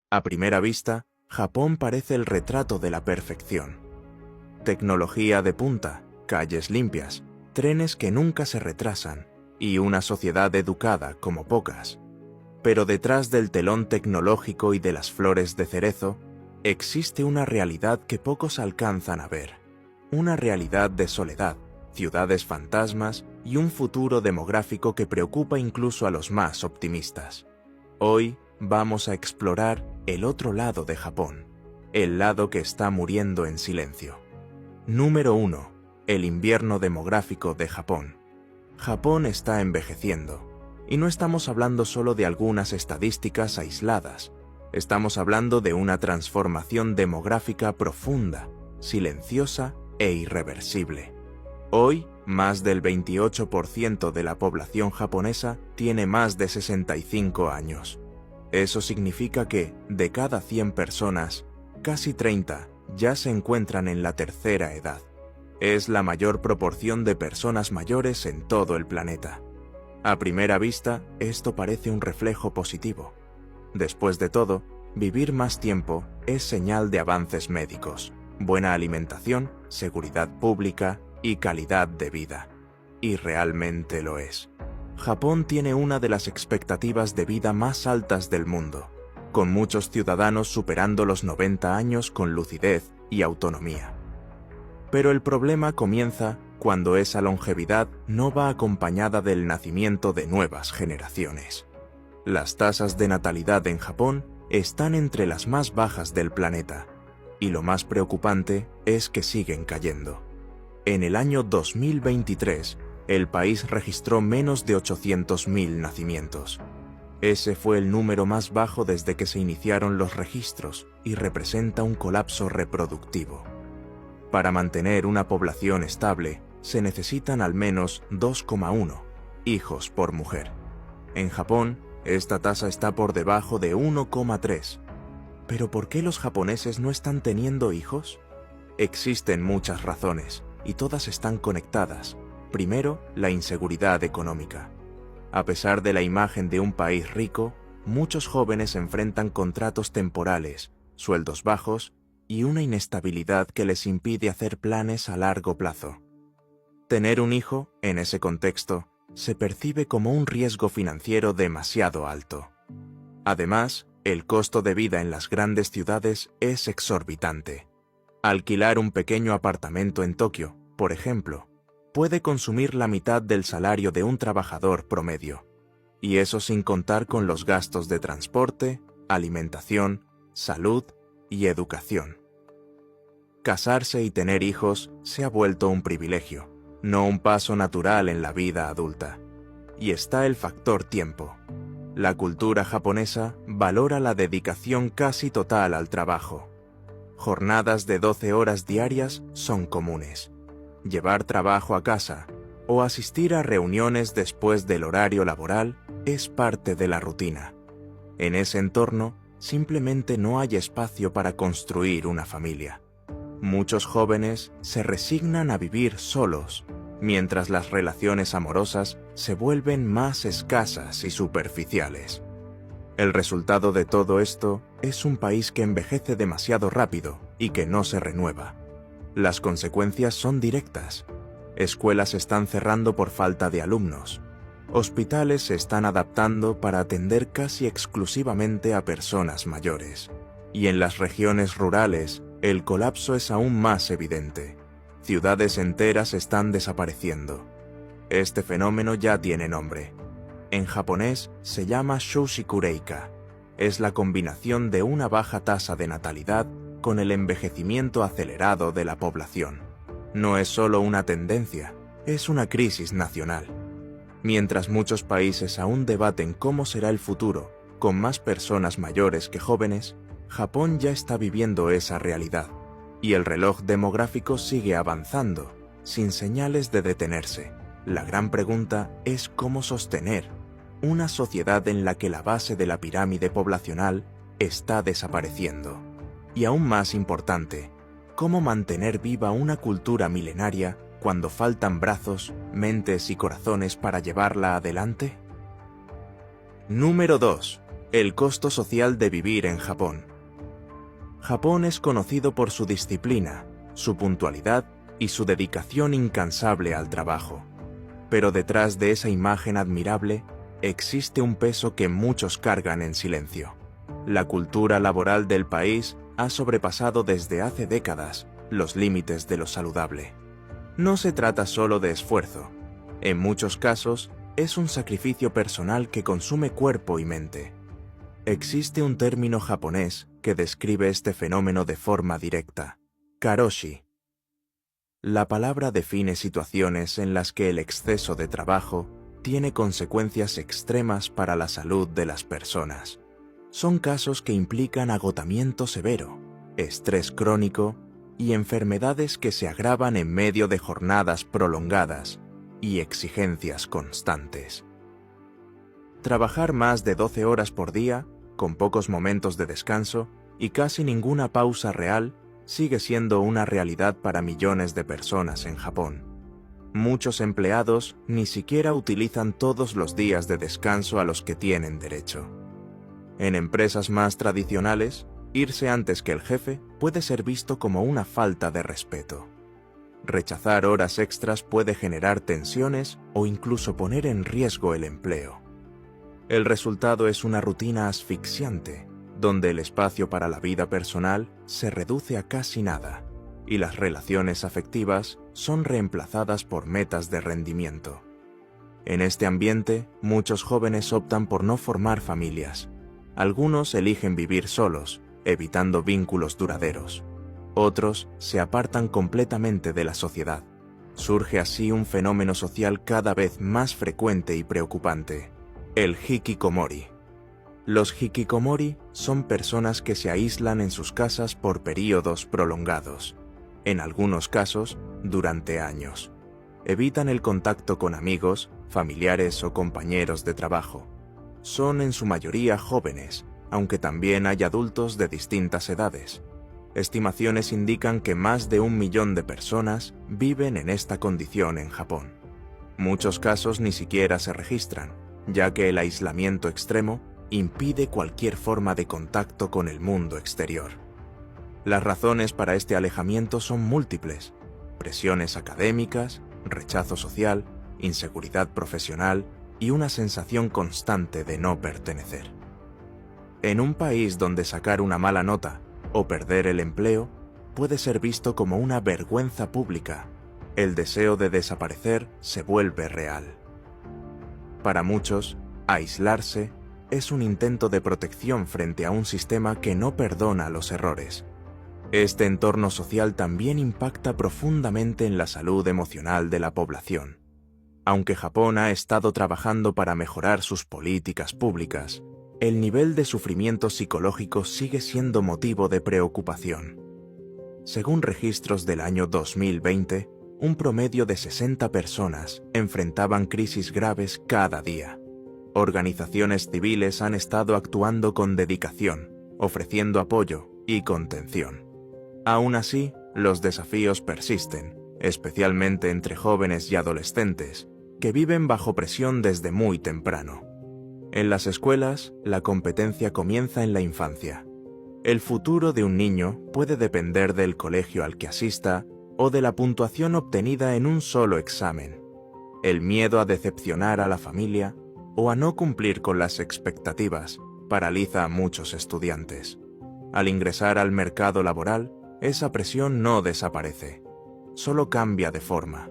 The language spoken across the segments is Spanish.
A primera vista, Japón parece el retrato de la perfección. Tecnología de punta, calles limpias, trenes que nunca se retrasan y una sociedad educada como pocas. Pero detrás del telón tecnológico y de las flores de cerezo, existe una realidad que pocos alcanzan a ver. Una realidad de soledad, ciudades fantasmas y un futuro demográfico que preocupa incluso a los más optimistas. Hoy vamos a explorar el otro lado de Japón, el lado que está muriendo en silencio. Número 1. El invierno demográfico de Japón. Japón está envejeciendo. Y no estamos hablando solo de algunas estadísticas aisladas. Estamos hablando de una transformación demográfica profunda, silenciosa e irreversible. Hoy, más del 28% de la población japonesa tiene más de 65 años. Eso significa que, de cada 100 personas, casi 30 ya se encuentran en la tercera edad. Es la mayor proporción de personas mayores en todo el planeta. A primera vista, esto parece un reflejo positivo. Después de todo, vivir más tiempo es señal de avances médicos, buena alimentación, seguridad pública y calidad de vida. Y realmente lo es. Japón tiene una de las expectativas de vida más altas del mundo, con muchos ciudadanos superando los 90 años con lucidez y autonomía. Pero el problema comienza cuando esa longevidad no va acompañada del nacimiento de nuevas generaciones. Las tasas de natalidad en Japón están entre las más bajas del planeta, y lo más preocupante es que siguen cayendo. En el año 2023, el país registró menos de 800.000 nacimientos. Ese fue el número más bajo desde que se iniciaron los registros y representa un colapso reproductivo. Para mantener una población estable, se necesitan al menos 2,1 hijos por mujer. En Japón, esta tasa está por debajo de 1,3. ¿Pero por qué los japoneses no están teniendo hijos? Existen muchas razones, y todas están conectadas. Primero, la inseguridad económica. A pesar de la imagen de un país rico, muchos jóvenes enfrentan contratos temporales, sueldos bajos y una inestabilidad que les impide hacer planes a largo plazo. Tener un hijo, en ese contexto, se percibe como un riesgo financiero demasiado alto. Además, el costo de vida en las grandes ciudades es exorbitante. Alquilar un pequeño apartamento en Tokio, por ejemplo, puede consumir la mitad del salario de un trabajador promedio, y eso sin contar con los gastos de transporte, alimentación, salud y educación. Casarse y tener hijos se ha vuelto un privilegio, no un paso natural en la vida adulta. Y está el factor tiempo. La cultura japonesa valora la dedicación casi total al trabajo. Jornadas de 12 horas diarias son comunes. Llevar trabajo a casa o asistir a reuniones después del horario laboral es parte de la rutina. En ese entorno, simplemente no hay espacio para construir una familia. Muchos jóvenes se resignan a vivir solos, mientras las relaciones amorosas se vuelven más escasas y superficiales. El resultado de todo esto es un país que envejece demasiado rápido y que no se renueva. Las consecuencias son directas. Escuelas están cerrando por falta de alumnos. Hospitales se están adaptando para atender casi exclusivamente a personas mayores. Y en las regiones rurales, el colapso es aún más evidente. Ciudades enteras están desapareciendo. Este fenómeno ya tiene nombre. En japonés se llama Shoushikureika. Es la combinación de una baja tasa de natalidad con el envejecimiento acelerado de la población. No es solo una tendencia, es una crisis nacional. Mientras muchos países aún debaten cómo será el futuro, con más personas mayores que jóvenes, Japón ya está viviendo esa realidad, y el reloj demográfico sigue avanzando, sin señales de detenerse. La gran pregunta es cómo sostener una sociedad en la que la base de la pirámide poblacional está desapareciendo. Y aún más importante, cómo mantener viva una cultura milenaria cuando faltan brazos, mentes y corazones para llevarla adelante. Número 2. El costo social de vivir en Japón. Japón es conocido por su disciplina, su puntualidad y su dedicación incansable al trabajo. Pero detrás de esa imagen admirable existe un peso que muchos cargan en silencio. La cultura laboral del país ha sobrepasado desde hace décadas los límites de lo saludable. No se trata solo de esfuerzo. En muchos casos, es un sacrificio personal que consume cuerpo y mente. Existe un término japonés que describe este fenómeno de forma directa: karoshi. La palabra define situaciones en las que el exceso de trabajo tiene consecuencias extremas para la salud de las personas. Son casos que implican agotamiento severo, estrés crónico y enfermedades que se agravan en medio de jornadas prolongadas y exigencias constantes. Trabajar más de 12 horas por día, con pocos momentos de descanso y casi ninguna pausa real, sigue siendo una realidad para millones de personas en Japón. Muchos empleados ni siquiera utilizan todos los días de descanso a los que tienen derecho. En empresas más tradicionales, irse antes que el jefe puede ser visto como una falta de respeto. Rechazar horas extras puede generar tensiones o incluso poner en riesgo el empleo. El resultado es una rutina asfixiante, donde el espacio para la vida personal se reduce a casi nada y las relaciones afectivas son reemplazadas por metas de rendimiento. En este ambiente, muchos jóvenes optan por no formar familias. Algunos eligen vivir solos, evitando vínculos duraderos. Otros se apartan completamente de la sociedad. Surge así un fenómeno social cada vez más frecuente y preocupante: el hikikomori. Los hikikomori son personas que se aíslan en sus casas por períodos prolongados, en algunos casos durante años. Evitan el contacto con amigos, familiares o compañeros de trabajo. Son en su mayoría jóvenes, aunque también hay adultos de distintas edades. Estimaciones indican que más de 1 millón de personas viven en esta condición en Japón. Muchos casos ni siquiera se registran, ya que el aislamiento extremo impide cualquier forma de contacto con el mundo exterior. Las razones para este alejamiento son múltiples: presiones académicas, rechazo social, inseguridad profesional y una sensación constante de no pertenecer. En un país donde sacar una mala nota o perder el empleo puede ser visto como una vergüenza pública, el deseo de desaparecer se vuelve real. Para muchos, aislarse es un intento de protección frente a un sistema que no perdona los errores. Este entorno social también impacta profundamente en la salud emocional de la población. Aunque Japón ha estado trabajando para mejorar sus políticas públicas, el nivel de sufrimiento psicológico sigue siendo motivo de preocupación. Según registros del año 2020, un promedio de 60 personas enfrentaban crisis graves cada día. Organizaciones civiles han estado actuando con dedicación, ofreciendo apoyo y contención. Aún así, los desafíos persisten, especialmente entre jóvenes y adolescentes, que viven bajo presión desde muy temprano. En las escuelas, la competencia comienza en la infancia. El futuro de un niño puede depender del colegio al que asista o de la puntuación obtenida en un solo examen. El miedo a decepcionar a la familia o a no cumplir con las expectativas paraliza a muchos estudiantes. Al ingresar al mercado laboral, esa presión no desaparece, solo cambia de forma.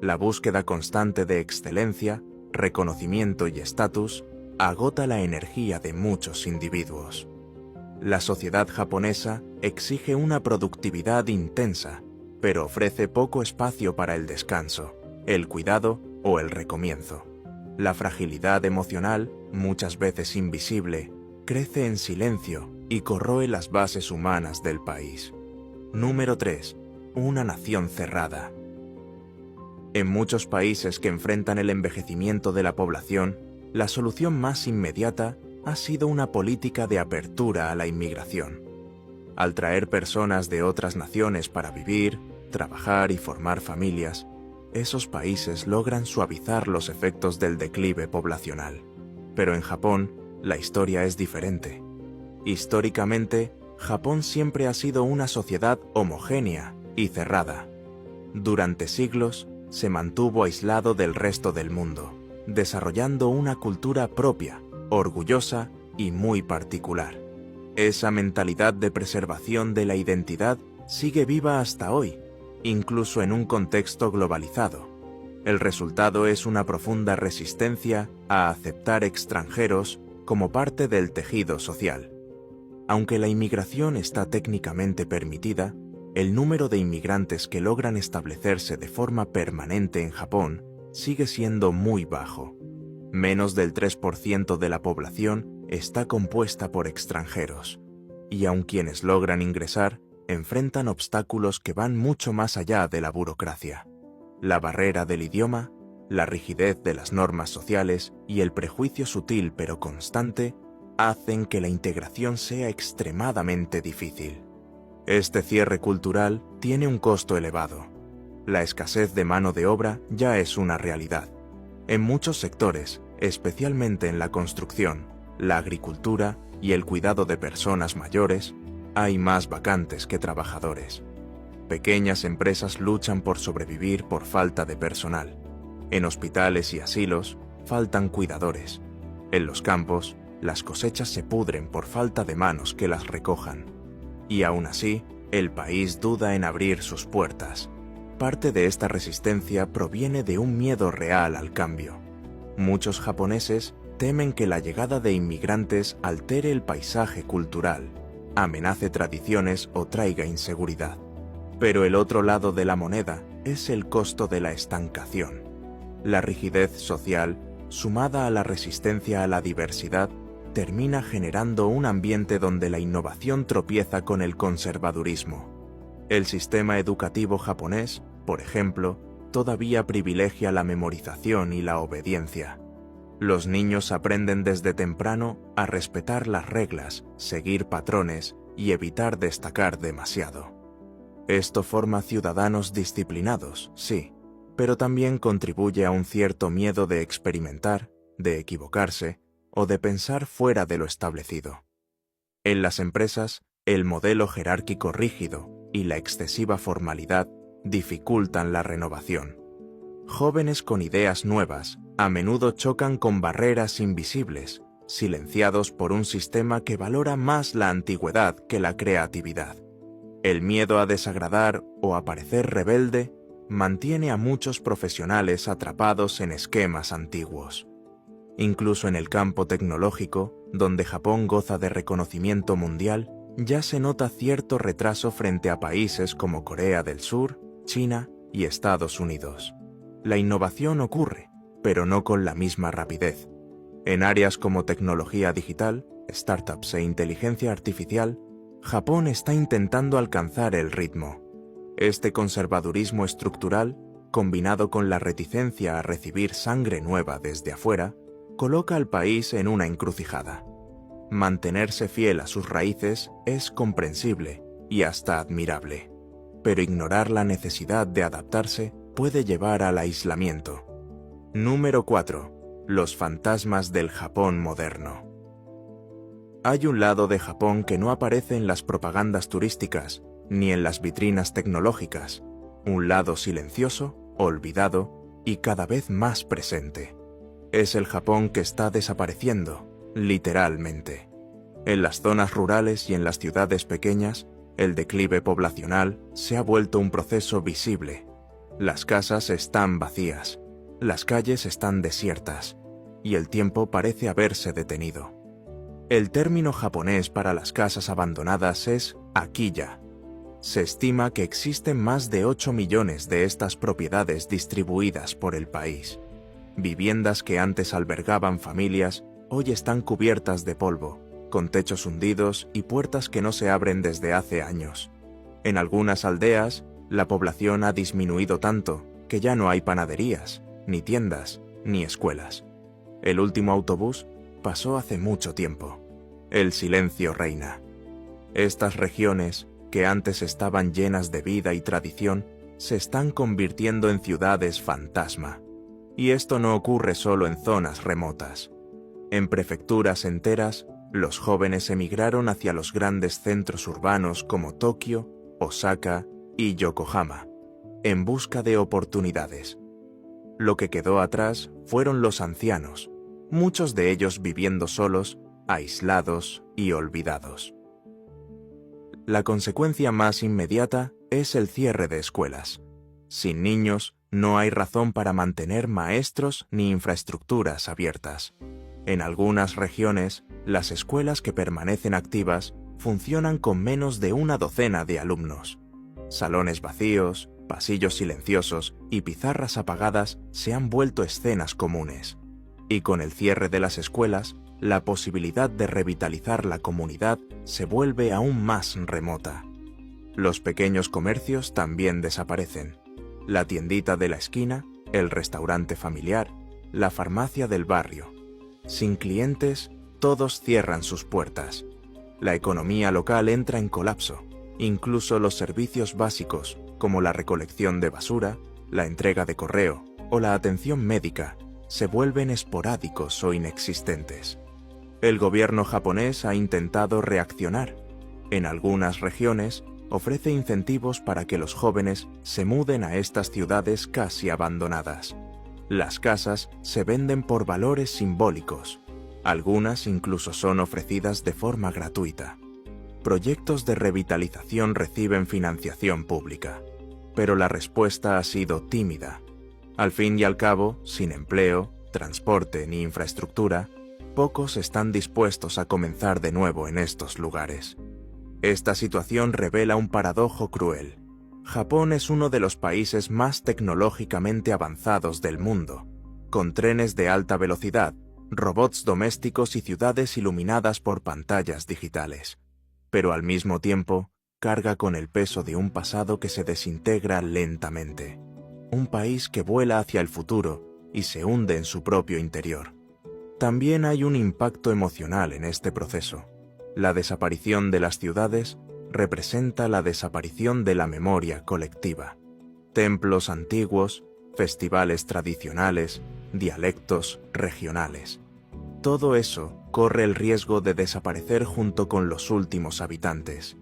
La búsqueda constante de excelencia, reconocimiento y estatus agota la energía de muchos individuos. La sociedad japonesa exige una productividad intensa, pero ofrece poco espacio para el descanso, el cuidado o el recomienzo. La fragilidad emocional, muchas veces invisible, crece en silencio y corroe las bases humanas del país. Número 3. Una nación cerrada. En muchos países que enfrentan el envejecimiento de la población, la solución más inmediata ha sido una política de apertura a la inmigración. Al traer personas de otras naciones para vivir, trabajar y formar familias, esos países logran suavizar los efectos del declive poblacional. Pero en Japón, la historia es diferente. Históricamente, Japón siempre ha sido una sociedad homogénea y cerrada. Durante siglos, se mantuvo aislado del resto del mundo, desarrollando una cultura propia, orgullosa y muy particular. Esa mentalidad de preservación de la identidad sigue viva hasta hoy, incluso en un contexto globalizado. El resultado es una profunda resistencia a aceptar extranjeros como parte del tejido social. Aunque la inmigración está técnicamente permitida, el número de inmigrantes que logran establecerse de forma permanente en Japón sigue siendo muy bajo. Menos del 3% de la población está compuesta por extranjeros, y aun quienes logran ingresar enfrentan obstáculos que van mucho más allá de la burocracia. La barrera del idioma, la rigidez de las normas sociales y el prejuicio sutil pero constante hacen que la integración sea extremadamente difícil. Este cierre cultural tiene un costo elevado. La escasez de mano de obra ya es una realidad. En muchos sectores, especialmente en la construcción, la agricultura y el cuidado de personas mayores, hay más vacantes que trabajadores. Pequeñas empresas luchan por sobrevivir por falta de personal. En hospitales y asilos faltan cuidadores. En los campos, las cosechas se pudren por falta de manos que las recojan. Y aún así, el país duda en abrir sus puertas. Parte de esta resistencia proviene de un miedo real al cambio. Muchos japoneses temen que la llegada de inmigrantes altere el paisaje cultural, amenace tradiciones o traiga inseguridad. Pero el otro lado de la moneda es el costo de la estancación. La rigidez social, sumada a la resistencia a la diversidad, termina generando un ambiente donde la innovación tropieza con el conservadurismo. El sistema educativo japonés, por ejemplo, todavía privilegia la memorización y la obediencia. Los niños aprenden desde temprano a respetar las reglas, seguir patrones y evitar destacar demasiado. Esto forma ciudadanos disciplinados, sí, pero también contribuye a un cierto miedo de experimentar, de equivocarse o de pensar fuera de lo establecido. En las empresas, el modelo jerárquico rígido y la excesiva formalidad dificultan la renovación. Jóvenes con ideas nuevas a menudo chocan con barreras invisibles, silenciados por un sistema que valora más la antigüedad que la creatividad. El miedo a desagradar o a parecer rebelde mantiene a muchos profesionales atrapados en esquemas antiguos. Incluso en el campo tecnológico, donde Japón goza de reconocimiento mundial, ya se nota cierto retraso frente a países como Corea del Sur, China y Estados Unidos. La innovación ocurre, pero no con la misma rapidez. En áreas como tecnología digital, startups e inteligencia artificial, Japón está intentando alcanzar el ritmo. Este conservadurismo estructural, combinado con la reticencia a recibir sangre nueva desde afuera, coloca al país en una encrucijada. Mantenerse fiel a sus raíces es comprensible y hasta admirable, pero ignorar la necesidad de adaptarse puede llevar al aislamiento. Número 4. Los fantasmas del Japón moderno. Hay un lado de Japón que no aparece en las propagandas turísticas ni en las vitrinas tecnológicas, un lado silencioso, olvidado y cada vez más presente. Es el Japón que está desapareciendo, literalmente. En las zonas rurales y en las ciudades pequeñas, el declive poblacional se ha vuelto un proceso visible. Las casas están vacías, las calles están desiertas, y el tiempo parece haberse detenido. El término japonés para las casas abandonadas es akiya. Se estima que existen más de 8 millones de estas propiedades distribuidas por el país. Viviendas que antes albergaban familias, hoy están cubiertas de polvo, con techos hundidos y puertas que no se abren desde hace años. En algunas aldeas, la población ha disminuido tanto que ya no hay panaderías, ni tiendas, ni escuelas. El último autobús pasó hace mucho tiempo. El silencio reina. Estas regiones, que antes estaban llenas de vida y tradición, se están convirtiendo en ciudades fantasma. Y esto no ocurre solo en zonas remotas. En prefecturas enteras, los jóvenes emigraron hacia los grandes centros urbanos como Tokio, Osaka y Yokohama, en busca de oportunidades. Lo que quedó atrás fueron los ancianos, muchos de ellos viviendo solos, aislados y olvidados. La consecuencia más inmediata es el cierre de escuelas. Sin niños, no hay razón para mantener maestros ni infraestructuras abiertas. En algunas regiones, las escuelas que permanecen activas funcionan con menos de una docena de alumnos. Salones vacíos, pasillos silenciosos y pizarras apagadas se han vuelto escenas comunes. Y con el cierre de las escuelas, la posibilidad de revitalizar la comunidad se vuelve aún más remota. Los pequeños comercios también desaparecen. La tiendita de la esquina, el restaurante familiar, la farmacia del barrio. Sin clientes, todos cierran sus puertas. La economía local entra en colapso. Incluso los servicios básicos, como la recolección de basura, la entrega de correo o la atención médica, se vuelven esporádicos o inexistentes. El gobierno japonés ha intentado reaccionar. En algunas regiones, ofrece incentivos para que los jóvenes se muden a estas ciudades casi abandonadas. Las casas se venden por valores simbólicos. Algunas incluso son ofrecidas de forma gratuita. Proyectos de revitalización reciben financiación pública, pero la respuesta ha sido tímida. Al fin y al cabo, sin empleo, transporte ni infraestructura, pocos están dispuestos a comenzar de nuevo en estos lugares. Esta situación revela un paradojo cruel. Japón es uno de los países más tecnológicamente avanzados del mundo, con trenes de alta velocidad, robots domésticos y ciudades iluminadas por pantallas digitales. Pero al mismo tiempo, carga con el peso de un pasado que se desintegra lentamente. Un país que vuela hacia el futuro y se hunde en su propio interior. También hay un impacto emocional en este proceso. La desaparición de las ciudades representa la desaparición de la memoria colectiva. Templos antiguos, festivales tradicionales, dialectos regionales. Todo eso corre el riesgo de desaparecer junto con los últimos habitantes.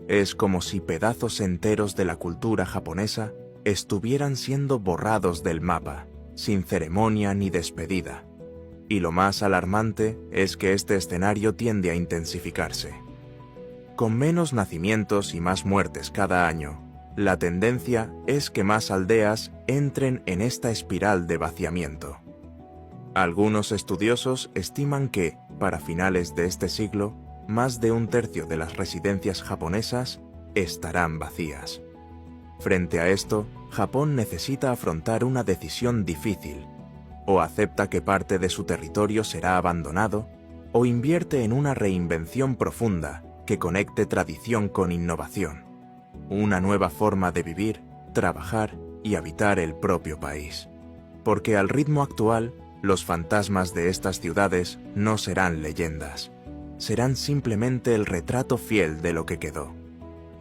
Es como si pedazos enteros de la cultura japonesa estuvieran siendo borrados del mapa, sin ceremonia ni despedida. Y lo más alarmante es que este escenario tiende a intensificarse. Con menos nacimientos y más muertes cada año, la tendencia es que más aldeas entren en esta espiral de vaciamiento. Algunos estudiosos estiman que, para finales de este siglo, más de un tercio de las residencias japonesas estarán vacías. Frente a esto, Japón necesita afrontar una decisión difícil. O acepta que parte de su territorio será abandonado, o invierte en una reinvención profunda que conecte tradición con innovación. Una nueva forma de vivir, trabajar y habitar el propio país. Porque al ritmo actual, los fantasmas de estas ciudades no serán leyendas. Serán simplemente el retrato fiel de lo que quedó.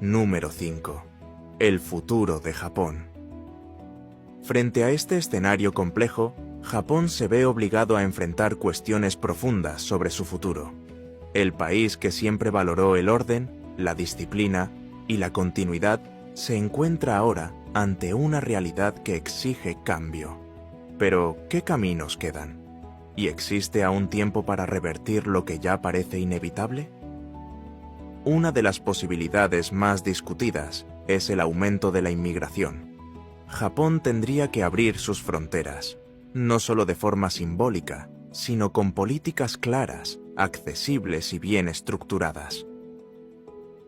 Número 5. El futuro de Japón. Frente a este escenario complejo, Japón se ve obligado a enfrentar cuestiones profundas sobre su futuro. El país que siempre valoró el orden, la disciplina y la continuidad se encuentra ahora ante una realidad que exige cambio. Pero, ¿qué caminos quedan? ¿Y existe aún tiempo para revertir lo que ya parece inevitable? Una de las posibilidades más discutidas es el aumento de la inmigración. Japón tendría que abrir sus fronteras, no solo de forma simbólica, sino con políticas claras, accesibles y bien estructuradas.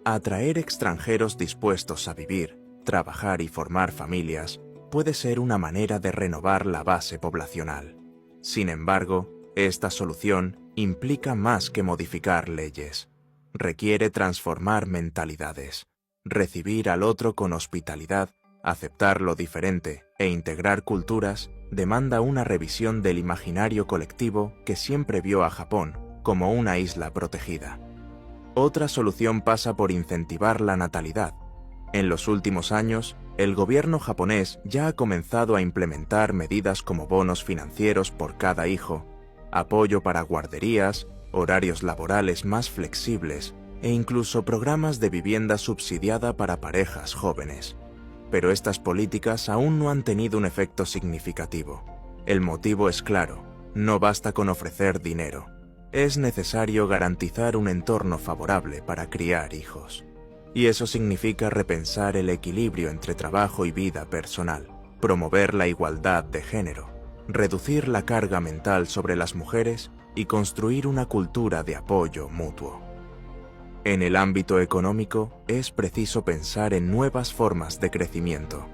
Atraer extranjeros dispuestos a vivir, trabajar y formar familias puede ser una manera de renovar la base poblacional. Sin embargo, esta solución implica más que modificar leyes. Requiere transformar mentalidades, recibir al otro con hospitalidad, aceptar lo diferente e integrar culturas demanda una revisión del imaginario colectivo que siempre vio a Japón como una isla protegida. Otra solución pasa por incentivar la natalidad. En los últimos años, el gobierno japonés ya ha comenzado a implementar medidas como bonos financieros por cada hijo, apoyo para guarderías, horarios laborales más flexibles e incluso programas de vivienda subsidiada para parejas jóvenes. Pero estas políticas aún no han tenido un efecto significativo. El motivo es claro: no basta con ofrecer dinero. Es necesario garantizar un entorno favorable para criar hijos. Y eso significa repensar el equilibrio entre trabajo y vida personal, promover la igualdad de género, reducir la carga mental sobre las mujeres y construir una cultura de apoyo mutuo. En el ámbito económico, es preciso pensar en nuevas formas de crecimiento.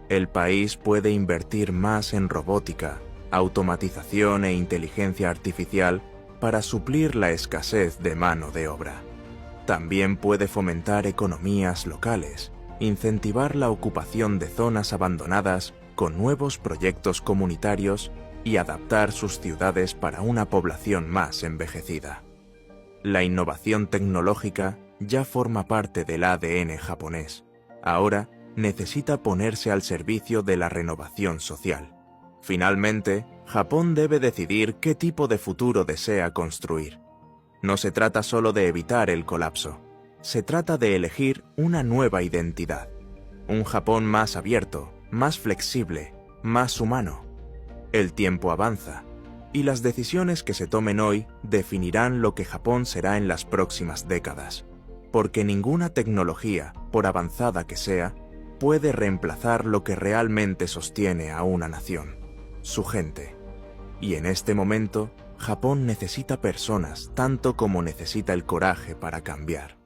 El país puede invertir más en robótica, automatización e inteligencia artificial para suplir la escasez de mano de obra. También puede fomentar economías locales, incentivar la ocupación de zonas abandonadas con nuevos proyectos comunitarios y adaptar sus ciudades para una población más envejecida. La innovación tecnológica ya forma parte del ADN japonés. Ahora necesita ponerse al servicio de la renovación social. Finalmente, Japón debe decidir qué tipo de futuro desea construir. No se trata solo de evitar el colapso, se trata de elegir una nueva identidad. Un Japón más abierto, más flexible, más humano. El tiempo avanza, y las decisiones que se tomen hoy definirán lo que Japón será en las próximas décadas, porque ninguna tecnología, por avanzada que sea, puede reemplazar lo que realmente sostiene a una nación: su gente. Y en este momento, Japón necesita personas tanto como necesita el coraje para cambiar.